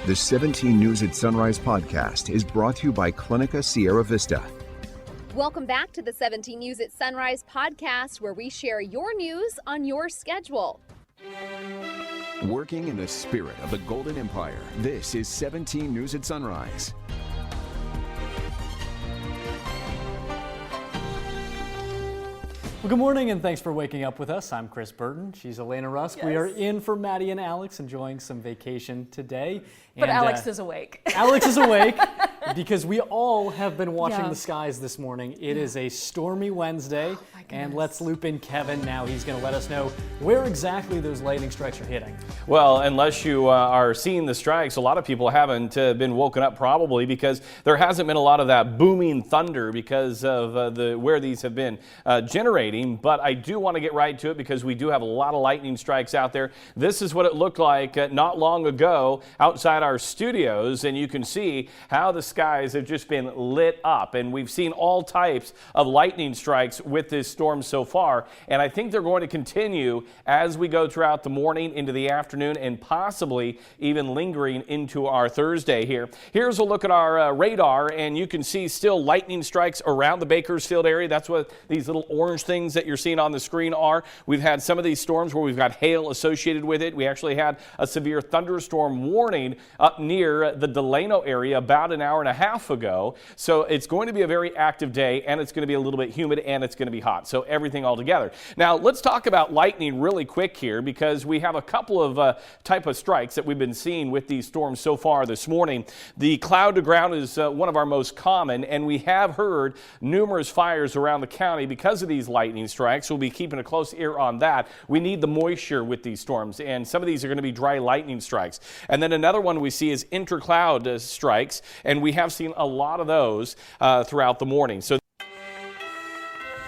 The 17 News at Sunrise podcast is brought to you by Clinica Sierra Vista. Welcome back to the 17 News at Sunrise podcast, where we share your news on your schedule. Working in the spirit of the Golden Empire, this is 17 News at Sunrise. Well, good morning and thanks for waking up with us. I'm Chris Burton. She's Elena Rusk. Yes. We are in for Maddie and Alex, enjoying some vacation today. But Alex is awake. Alex is awake because we all have been watching the skies this morning. It is a stormy Wednesday, and let's loop in Kevin now. He's going to let us know where exactly those lightning strikes are hitting. Well, unless you are seeing the strikes, a lot of people haven't been woken up probably because there hasn't been a lot of that booming thunder because of where these have been generating. But I do want to get right to it because we do have a lot of lightning strikes out there. This is what it looked like not long ago outside our studios, and you can see how the skies have just been lit up, and we've seen all types of lightning strikes with this storm so far, and I think they're going to continue as we go throughout the morning into the afternoon and possibly even lingering into our Thursday here. Here's a look at our radar, and you can see still lightning strikes around the Bakersfield area. That's what these little orange things that you're seeing on the screen are. We've had some of these storms where we've got hail associated with it. We actually had a severe thunderstorm warning up near the Delano area about an hour and a half ago. So it's going to be a very active day, and it's going to be a little bit humid, and it's going to be hot. So everything all together. Now let's talk about lightning really quick here because we have a couple of type of strikes that we've been seeing with these storms so far this morning. The cloud to ground is one of our most common, and we have heard numerous fires around the county because of these lightning strikes. We'll be keeping a close ear on that. We need the moisture with these storms, and some of these are going to be dry lightning strikes. And then another one we see is intercloud strikes, and we have seen a lot of those throughout the morning. So.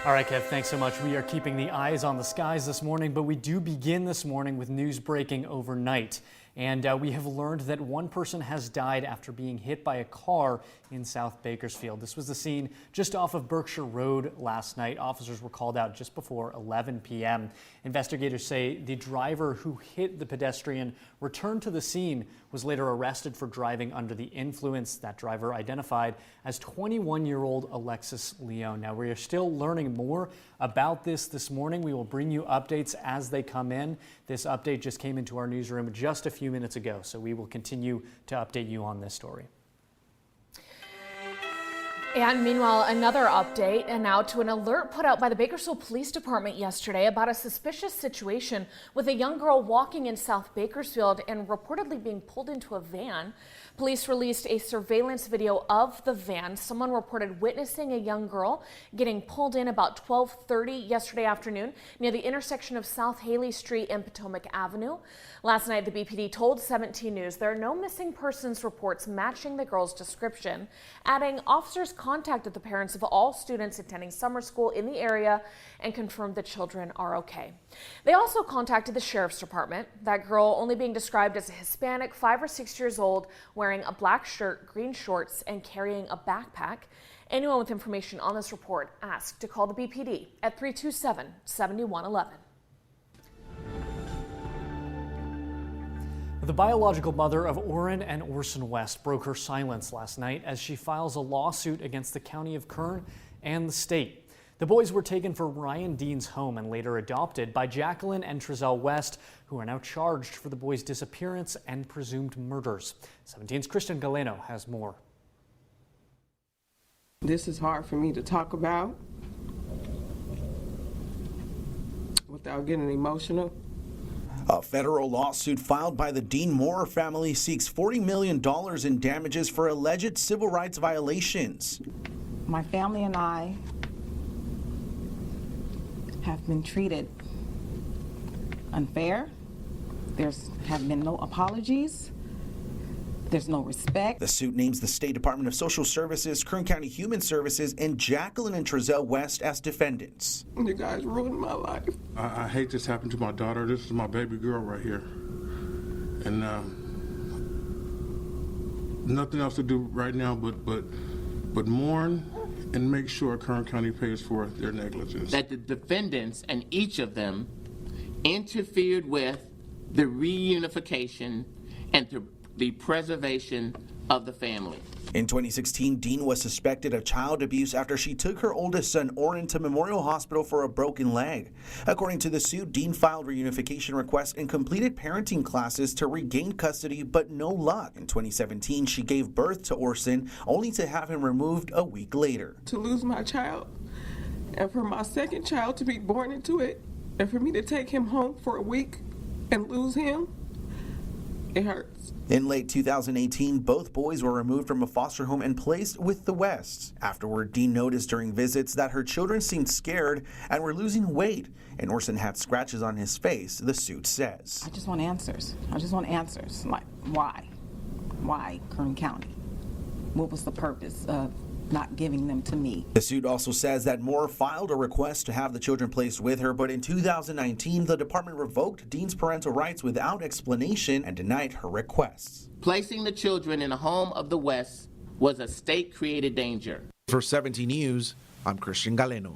All right, Kev, thanks so much. We are keeping the eyes on the skies this morning, but we do begin this morning with news breaking overnight. And we have learned that one person has died after being hit by a car in South Bakersfield. This was the scene just off of Berkshire Road last night. Officers were called out just before 11 p.m. Investigators say the driver who hit the pedestrian returned to the scene, was later arrested for driving under the influence. That driver identified as 21-year-old Alexis Leone. Now, we are still learning more about this morning. We will bring you updates as they come in. This update just came into our newsroom just a few minutes ago, so we will continue to update you on this story. And meanwhile, another update, and now to an alert put out by the Bakersfield Police Department yesterday about a suspicious situation with a young girl walking in South Bakersfield and reportedly being pulled into a van. Police released a surveillance video of the van. Someone reported witnessing a young girl getting pulled in about 12:30 yesterday afternoon near the intersection of South Haley Street and Potomac Avenue. Last night, the BPD told 17 News there are no missing persons reports matching the girl's description, adding officers contacted the parents of all students attending summer school in the area and confirmed the children are okay. They also contacted the sheriff's department. That girl only being described as a Hispanic, 5 or 6 years old, wearing a black shirt, green shorts, and carrying a backpack. Anyone with information on this report asked to call the BPD at 327-7111. The biological mother of Orrin and Orson West broke her silence last night as she files a lawsuit against the county of Kern and the state. The boys were taken from Ryan Dean's home and later adopted by Jacqueline and Trezell West, who are now charged for the boys' disappearance and presumed murders. 17's Kristen Galeno has more. This is hard for me to talk about without getting emotional. A federal lawsuit filed by the Dean Moore family seeks $40 million in damages for alleged civil rights violations. My family and I have been treated unfair. Have been no apologies. There's no respect. The suit names the State Department of Social Services, Kern County Human Services, and Jacqueline and Trezell West as defendants. You guys ruined my life. I hate this happened to my daughter. This is my baby girl right here. And nothing else to do right now but mourn and make sure Kern County pays for their negligence. That the defendants and each of them interfered with the reunification and to the preservation of the family. In 2016, Dean was suspected of child abuse after she took her oldest son, Orrin, to Memorial Hospital for a broken leg. According to the suit, Dean filed reunification requests and completed parenting classes to regain custody, but no luck. In 2017, she gave birth to Orson, only to have him removed a week later. To lose my child, and for my second child to be born into it, and for me to take him home for a week and lose him, it hurts. In late 2018, both boys were removed from a foster home and placed with the Wests. Afterward, Dean noticed during visits that her children seemed scared and were losing weight, and Orson had scratches on his face, the suit says. I just want answers. I just want answers. Like, why? Why Kern County? What was the purpose of not giving them to me? The suit also says that Moore filed a request to have the children placed with her, but in 2019, the department revoked Dean's parental rights without explanation and denied her requests. Placing the children in a home of the West was a state-created danger. For 17 News, I'm Christian Galeno.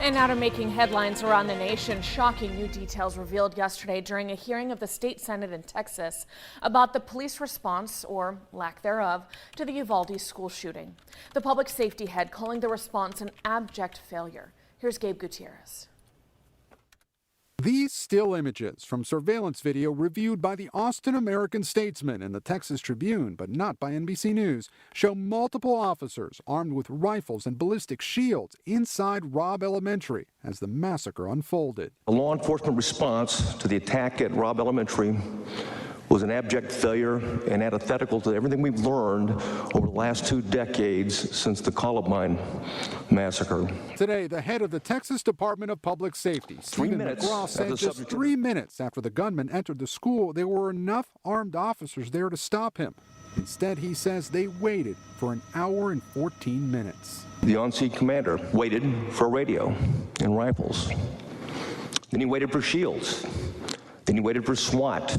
And now to making headlines around the nation, shocking new details revealed yesterday during a hearing of the state Senate in Texas about the police response, or lack thereof, to the Uvalde school shooting. The public safety head calling the response an abject failure. Here's Gabe Gutierrez. These still images from surveillance video reviewed by the Austin American-Statesman and the Texas Tribune, but not by NBC News, show multiple officers armed with rifles and ballistic shields inside Robb Elementary as the massacre unfolded. A law enforcement response to the attack at Robb Elementary was an abject failure and antithetical to everything we've learned over the last 2 decades since the Columbine massacre. Today, the head of the Texas Department of Public Safety, Stephen McGraw, said just 3 minutes after the gunman entered the school, there were enough armed officers there to stop him. Instead, he says they waited for an hour and 14 minutes. The on-scene commander waited for a radio and rifles. Then he waited for shields. Then he waited for SWAT.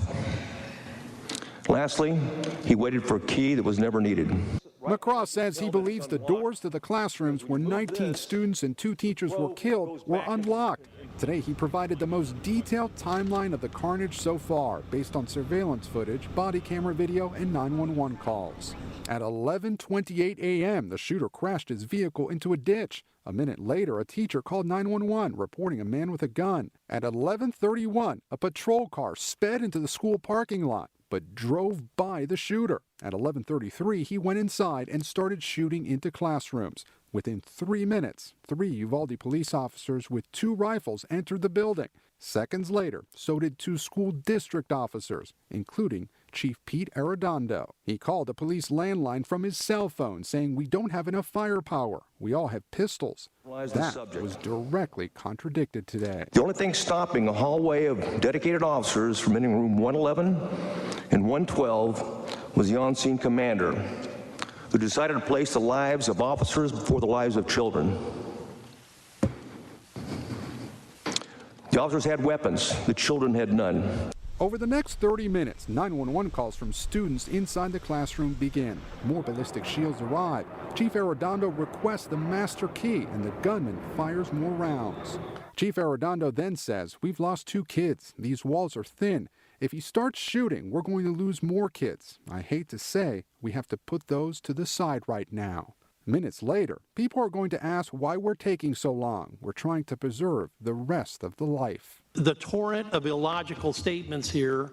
Lastly, he waited for a key that was never needed. McCraw says he believes the doors to the classrooms where 19 students and 2 teachers were killed were unlocked. Today, he provided the most detailed timeline of the carnage so far, based on surveillance footage, body camera video, and 911 calls. At 11:28 a.m., the shooter crashed his vehicle into a ditch. A minute later, a teacher called 911, reporting a man with a gun. At 11:31, a patrol car sped into the school parking lot, but drove by the shooter. At 11:33, he went inside and started shooting into classrooms. Within 3 minutes, 3 Uvalde police officers with 2 rifles entered the building. Seconds later, so did 2 school district officers, including Chief Pete Arredondo. He called the police landline from his cell phone, saying, "We don't have enough firepower. We all have pistols." That was directly contradicted today. The only thing stopping a hallway of dedicated officers from entering room 111 and 112 was the on-scene commander, who decided to place the lives of officers before the lives of children. The officers had weapons, the children had none. Over the next 30 minutes, 911 calls from students inside the classroom begin. More ballistic shields arrive. Chief Arredondo requests the master key, and the gunman fires more rounds. Chief Arredondo then says, "We've lost 2 kids. These walls are thin. If he starts shooting, we're going to lose more kids. I hate to say, we have to put those to the side right now." Minutes later, people are going to ask why we're taking so long. We're trying to preserve the rest of the life. The torrent of illogical statements here,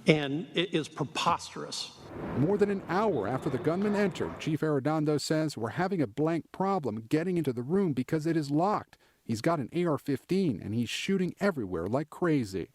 and it is preposterous. More than an hour after the gunman entered, Chief Arredondo says we're having a blank problem getting into the room because it is locked. He's got an AR-15 and he's shooting everywhere like crazy.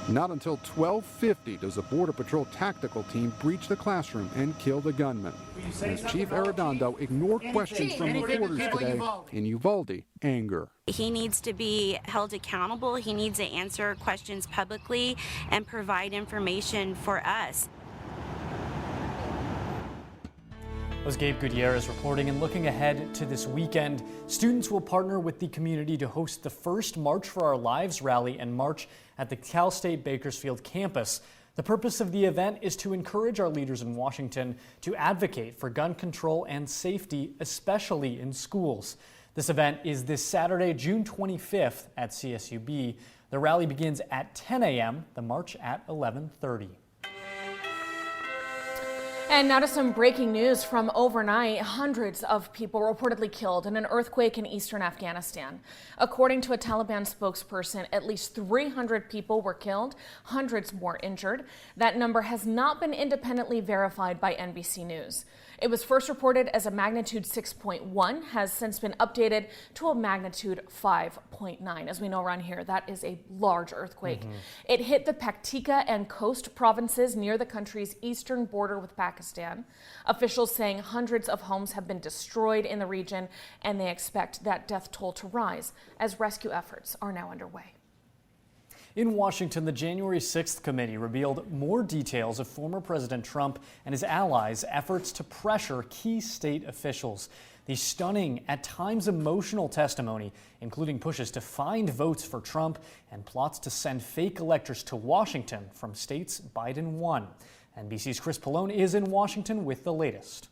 Not until 12:50 does a Border Patrol tactical team breach the classroom and kill the gunman. As Chief Arredondo ignored questions from reporters today, in Uvalde, anger. He needs to be held accountable. He needs to answer questions publicly and provide information for us. That was Gabe Gutierrez reporting. And looking ahead to this weekend, students will partner with the community to host the first March for Our Lives rally and march at the Cal State Bakersfield campus. The purpose of the event is to encourage our leaders in Washington to advocate for gun control and safety, especially in schools. This event is this Saturday, June 25th at CSUB. The rally begins at 10 a.m., the march at 11:30. And now to some breaking news from overnight. Hundreds of people reportedly killed in an earthquake in eastern Afghanistan. According to a Taliban spokesperson, at least 300 people were killed, hundreds more injured. That number has not been independently verified by NBC News. It was first reported as a magnitude 6.1, has since been updated to a magnitude 5.9. As we know around here, that is a large earthquake. It hit the Paktika and Khost provinces near the country's eastern border with Pakistan. Officials saying hundreds of homes have been destroyed in the region, and they expect that death toll to rise as rescue efforts are now underway. In Washington, the January 6th committee revealed more details of former President Trump and his allies' efforts to pressure key state officials. The stunning, at times emotional testimony, including pushes to find votes for Trump and plots to send fake electors to Washington from states Biden won. NBC's Chris Pallone is in Washington with the latest.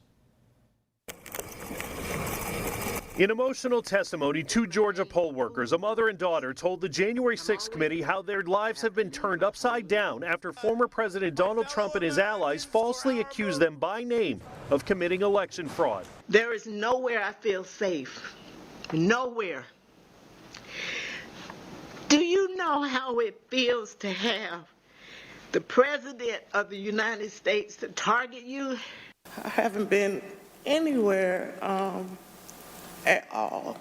In emotional testimony, two Georgia poll workers, a mother and daughter, told the January 6th committee how their lives have been turned upside down after former President Donald Trump and his allies falsely accused them by name of committing election fraud. There is nowhere I feel safe. Nowhere. Do you know how it feels to have the President of the United States to target you? I haven't been anywhere at all.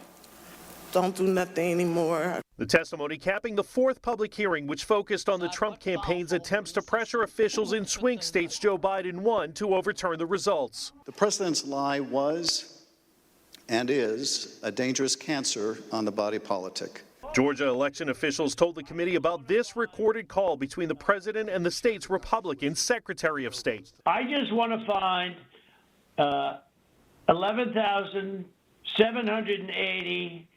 Don't do nothing anymore. The testimony capping the fourth public hearing, which focused on the Trump campaign's attempts to pressure officials in swing states Joe Biden won to overturn the results. The president's lie was and is a dangerous cancer on the body politic. Georgia election officials told the committee about this recorded call between the president and the state's Republican Secretary of State. I just want to find 11,780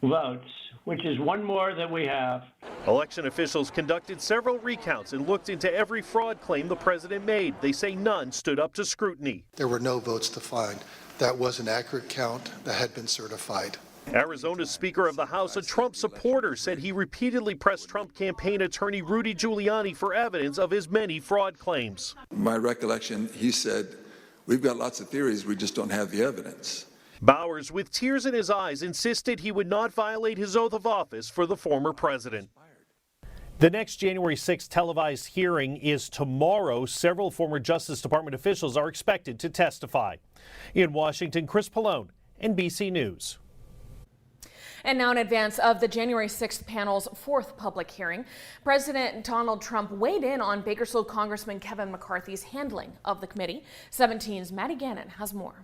votes, which is one more than we have. Election officials conducted several recounts and looked into every fraud claim the president made. They say none stood up to scrutiny. There were no votes to find. That was an accurate count that had been certified. Arizona's Speaker of the House, a Trump supporter, said he repeatedly pressed Trump campaign attorney Rudy Giuliani for evidence of his many fraud claims. My recollection, he said, we've got lots of theories, we just don't have the evidence. Bowers, with tears in his eyes, insisted he would not violate his oath of office for the former president. The next January 6th televised hearing is tomorrow. Several former Justice Department officials are expected to testify. In Washington, Chris Pallone, NBC News. And now in advance of the January 6th panel's fourth public hearing, President Donald Trump weighed in on Bakersfield Congressman Kevin McCarthy's handling of the committee. 17's Maddie Gannon has more.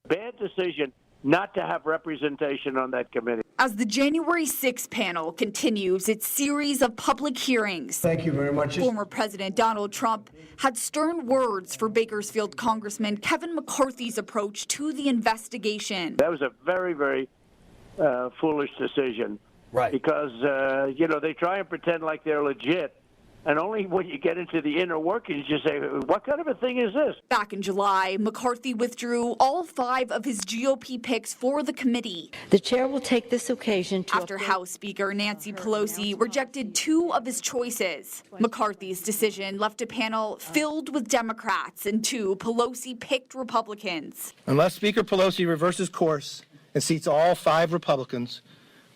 Bad decision not to have representation on that committee. As the January 6th panel continues its series of public hearings. Thank you very much. Former President Donald Trump had stern words for Bakersfield Congressman Kevin McCarthy's approach to the investigation. That was a very, very foolish decision. Right. Because, they try and pretend like they're legit. And only when you get into the inner workings, you say, what kind of a thing is this? Back in July, McCarthy withdrew all 5 of his GOP picks for the committee. The chair will take this occasion to... After House Speaker Nancy Pelosi rejected 2 of his choices. McCarthy's decision left a panel filled with Democrats and 2 Pelosi-picked Republicans. Unless Speaker Pelosi reverses course and seats all 5 Republicans,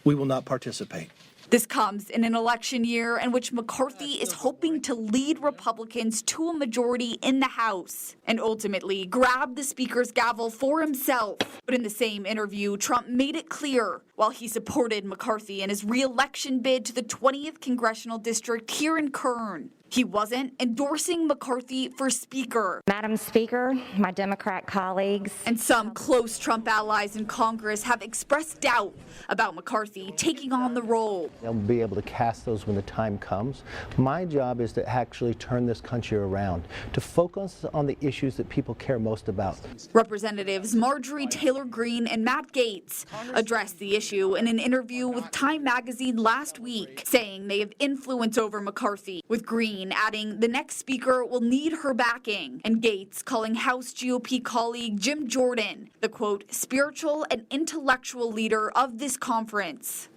we will not participate. This comes in an election year in which McCarthy is hoping to lead Republicans to a majority in the House and ultimately grab the Speaker's gavel for himself. But in the same interview, Trump made it clear while he supported McCarthy in his re-election bid to the 20th Congressional District here in Kern, he wasn't endorsing McCarthy for Speaker. Madam Speaker, my Democrat colleagues. And some close Trump allies in Congress have expressed doubt about McCarthy taking on the role. They'll be able to cast those when the time comes. My job is to actually turn this country around, to focus on the issues that people care most about. Representatives Marjorie Taylor Greene and Matt Gaetz addressed the issue in an interview with Time magazine last week, saying they have influence over McCarthy, with Greene adding the next speaker will need her backing, and Gaetz calling House GOP colleague Jim Jordan the, quote, spiritual and intellectual leader of this conference.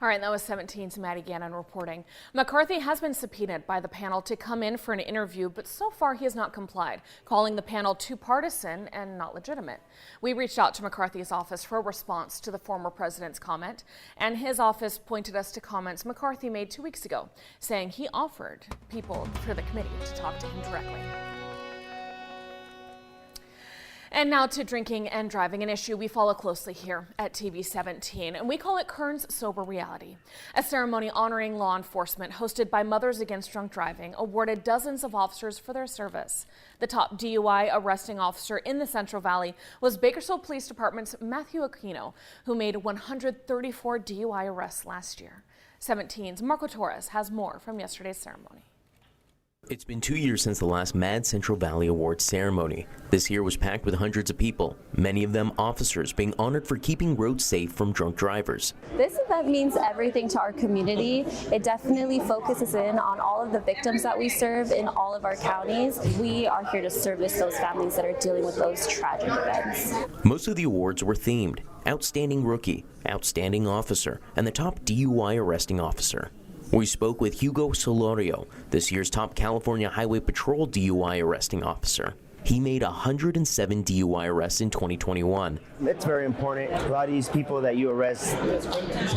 All right, that was 17's Maddie Gannon reporting. McCarthy has been subpoenaed by the panel to come in for an interview, but so far he has not complied, calling the panel too partisan and not legitimate. We reached out to McCarthy's office for a response to the former president's comment, and his office pointed us to comments McCarthy made 2 weeks ago, saying he offered people for the committee to talk to him directly. And now to drinking and driving, an issue we follow closely here at TV 17, and we call it Kern's Sober Reality. A ceremony honoring law enforcement hosted by Mothers Against Drunk Driving awarded dozens of officers for their service. The top DUI arresting officer in the Central Valley was Bakersfield Police Department's Matthew Aquino, who made 134 DUI arrests last year. 17's Marco Torres has more from yesterday's ceremony. It's been 2 years since the last Mad Central Valley Awards ceremony. This year was packed with hundreds of people, many of them officers being honored for keeping roads safe from drunk drivers. This event means everything to our community. It definitely focuses in on all of the victims that we serve in all of our counties. We are here to service those families that are dealing with those tragic events. Most of the awards were themed: Outstanding Rookie, Outstanding Officer, and the top DUI arresting officer. We spoke with Hugo Solorio, this year's top California Highway Patrol DUI arresting officer. He made 107 DUI arrests in 2021. It's very important. A lot of these people that you arrest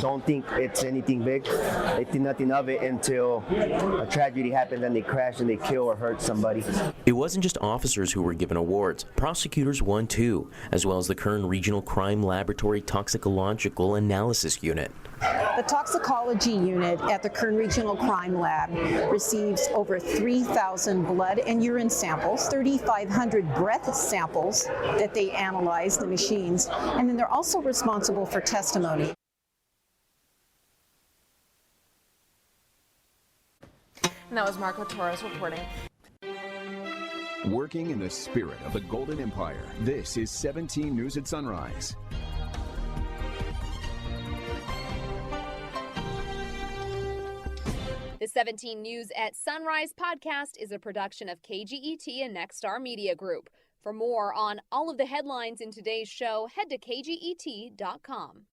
don't think it's anything big. They think nothing of it until a tragedy happens and they crash and they kill or hurt somebody. It wasn't just officers who were given awards. Prosecutors won too, as well as the Kern Regional Crime Laboratory Toxicological Analysis Unit. The toxicology unit at the Kern Regional Crime Lab receives over 3,000 blood and urine samples, 3,500 breath samples that they analyze, the machines, and then they're also responsible for testimony. And that was Marco Torres reporting. Working in the spirit of the Golden Empire, this is 17 News at Sunrise. The 17 News at Sunrise podcast is a production of KGET and Nexstar Media Group. For more on all of the headlines in today's show, head to kget.com.